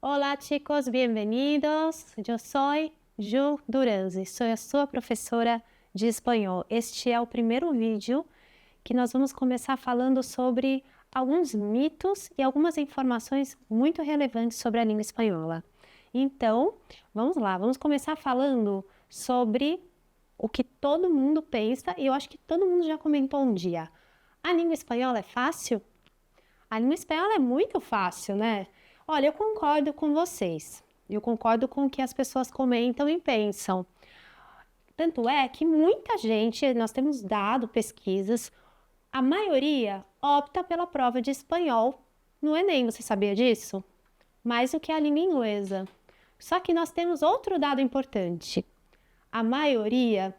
Olá, chicos, bem-vindos. Eu sou Ju Duranzi, sou a sua professora de espanhol. Este é o primeiro vídeo que nós vamos começar falando sobre alguns mitos e algumas informações muito relevantes sobre a língua espanhola. Então, vamos lá, vamos começar falando sobre o que todo mundo pensa e eu acho que todo mundo já comentou um dia. A língua espanhola é fácil? A língua espanhola é muito fácil, né? Olha, eu concordo com vocês. Eu concordo com o que as pessoas comentam e pensam. Tanto é que muita gente, nós temos dado pesquisas, a maioria opta pela prova de espanhol no Enem. Você sabia disso? Mais do que a língua inglesa. Só que nós temos outro dado importante. A maioria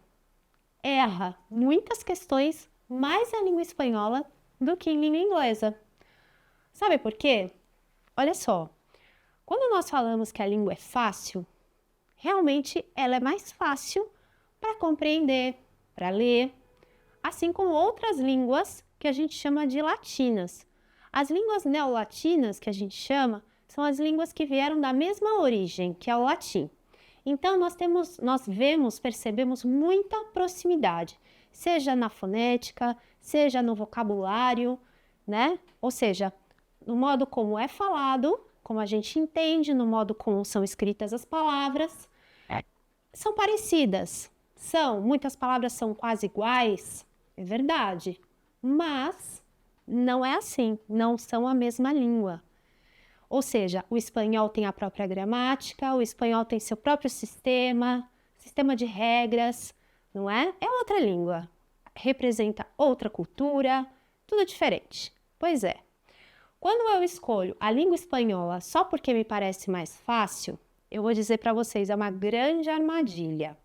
erra muitas questões mais na língua espanhola do que em língua inglesa. Sabe por quê? Olha só, quando nós falamos que a língua é fácil, realmente ela é mais fácil para compreender, para ler, assim como outras línguas que a gente chama de latinas. As línguas neolatinas, que a gente chama, são as línguas que vieram da mesma origem, que é o latim. Então, percebemos muita proximidade, seja na fonética, seja no vocabulário, né? Ou seja, no modo como é falado, como a gente entende, no modo como são escritas as palavras, são parecidas. Muitas palavras são quase iguais, é verdade, mas não é assim, não são a mesma língua. Ou seja, o espanhol tem a própria gramática, o espanhol tem seu próprio sistema de regras, não é? É outra língua, representa outra cultura, tudo diferente. Pois é. Quando eu escolho a língua espanhola só porque me parece mais fácil, eu vou dizer para vocês, é uma grande armadilha.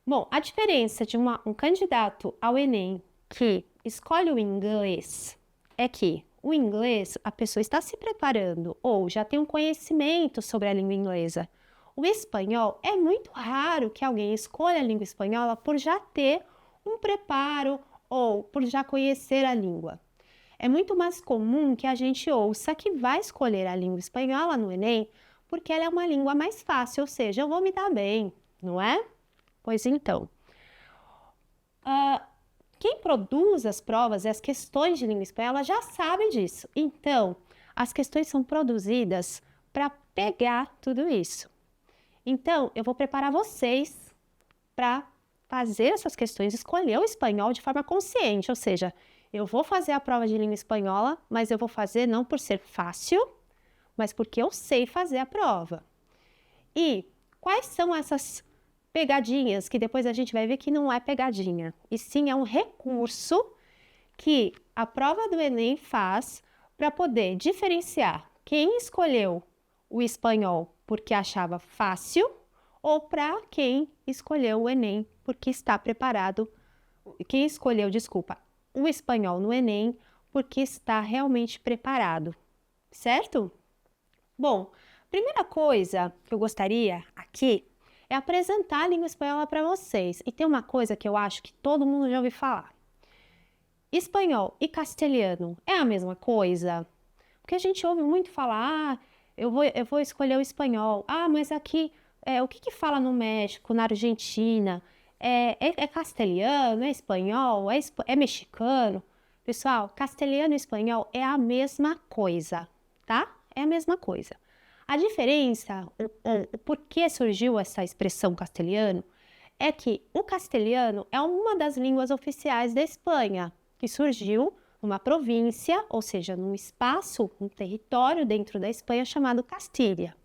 Bom, a diferença de um candidato ao Enem que escolhe o inglês é que o inglês, a pessoa está se preparando ou já tem um conhecimento sobre a língua inglesa. O espanhol, é muito raro que alguém escolha a língua espanhola por já ter um preparo ou por já conhecer a língua. É muito mais comum que a gente ouça que vai escolher a língua espanhola no Enem porque ela é uma língua mais fácil, ou seja, eu vou me dar bem, não é? Pois então, quem produz as provas e as questões de língua espanhola já sabe disso. Então, as questões são produzidas para pegar tudo isso. Então, eu vou preparar vocês para fazer essas questões, escolher o espanhol de forma consciente, ou seja, eu vou fazer a prova de língua espanhola, mas eu vou fazer não por ser fácil, mas porque eu sei fazer a prova. E quais são essas pegadinhas que depois a gente vai ver que não é pegadinha, e sim é um recurso que a prova do Enem faz para poder diferenciar quem escolheu o espanhol porque achava fácil ou para quem escolheu o Enem porque está preparado, quem escolheu, o espanhol no Enem porque está realmente preparado, certo? Bom, primeira coisa que eu gostaria aqui é apresentar a língua espanhola para vocês. E tem uma coisa que eu acho que todo mundo já ouviu falar. Espanhol e castelhano é a mesma coisa? Porque a gente ouve muito falar, eu vou escolher o espanhol. Mas aqui, o que fala no México, na Argentina? É castelhano, é espanhol, é mexicano? Pessoal, castelhano e espanhol é a mesma coisa, tá? É a mesma coisa. A diferença, o porquê surgiu essa expressão castelhano, é que o castelhano é uma das línguas oficiais da Espanha, que surgiu numa província, ou seja, num espaço, um território dentro da Espanha chamado Castilha.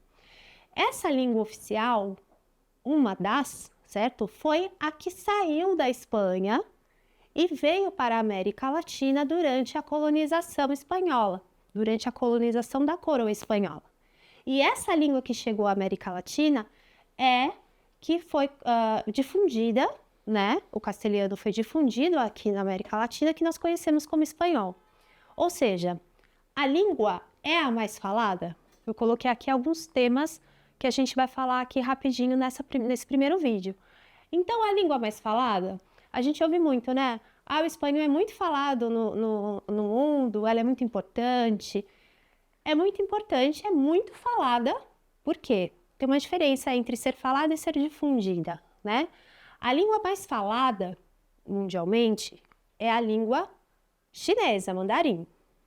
Essa língua oficial, uma das, certo, foi a que saiu da Espanha e veio para a América Latina durante a colonização espanhola, durante a colonização da coroa espanhola. E essa língua que chegou à América Latina que foi difundida, né? O castelhano foi difundido aqui na América Latina, que nós conhecemos como espanhol. Ou seja, a língua é a mais falada? Eu coloquei aqui alguns temas que a gente vai falar aqui rapidinho nesse primeiro vídeo. Então, a língua mais falada, a gente ouve muito, né? O espanhol é muito falado no mundo, ela é muito importante. é muito importante, é muito falada. Por quê? Tem uma diferença entre ser falada e ser difundida, né? A língua mais falada mundialmente é a língua chinesa, mandarim.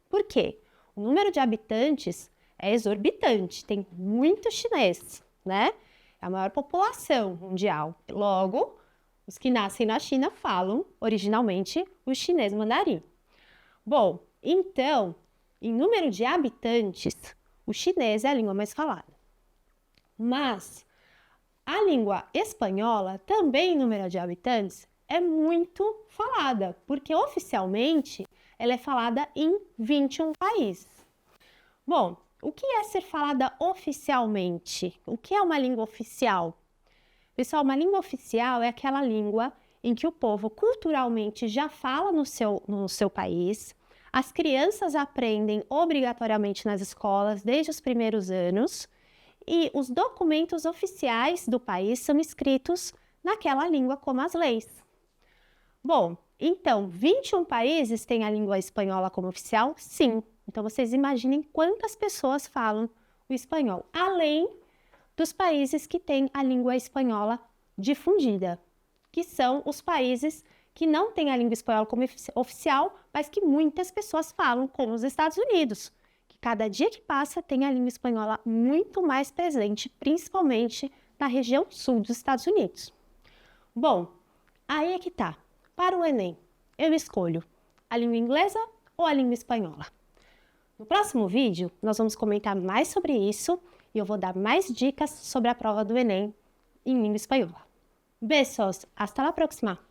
Por quê? O número de habitantes é exorbitante, tem muito chinês, né? É a maior população mundial. Logo, os que nascem na China falam originalmente o chinês mandarim. Bom, então, em número de habitantes, o chinês é a língua mais falada. Mas a língua espanhola, também em número de habitantes, é muito falada, porque oficialmente ela é falada em 21 países. Bom, o que é ser falada oficialmente? O que é uma língua oficial? Pessoal, uma língua oficial é aquela língua em que o povo culturalmente já fala no seu país. As crianças aprendem obrigatoriamente nas escolas desde os primeiros anos e os documentos oficiais do país são escritos naquela língua, como as leis. Bom, então, 21 países têm a língua espanhola como oficial? Sim. Então, vocês imaginem quantas pessoas falam o espanhol, além dos países que têm a língua espanhola difundida, que são os países que não têm a língua espanhola como oficial, mas que muitas pessoas falam, como os Estados Unidos, que cada dia que passa tem a língua espanhola muito mais presente, principalmente na região sul dos Estados Unidos. Bom, aí é que tá. Para o Enem, eu escolho a língua inglesa ou a língua espanhola? No próximo vídeo, nós vamos comentar mais sobre isso e eu vou dar mais dicas sobre a prova do Enem em língua espanhola. Besos, hasta la próxima!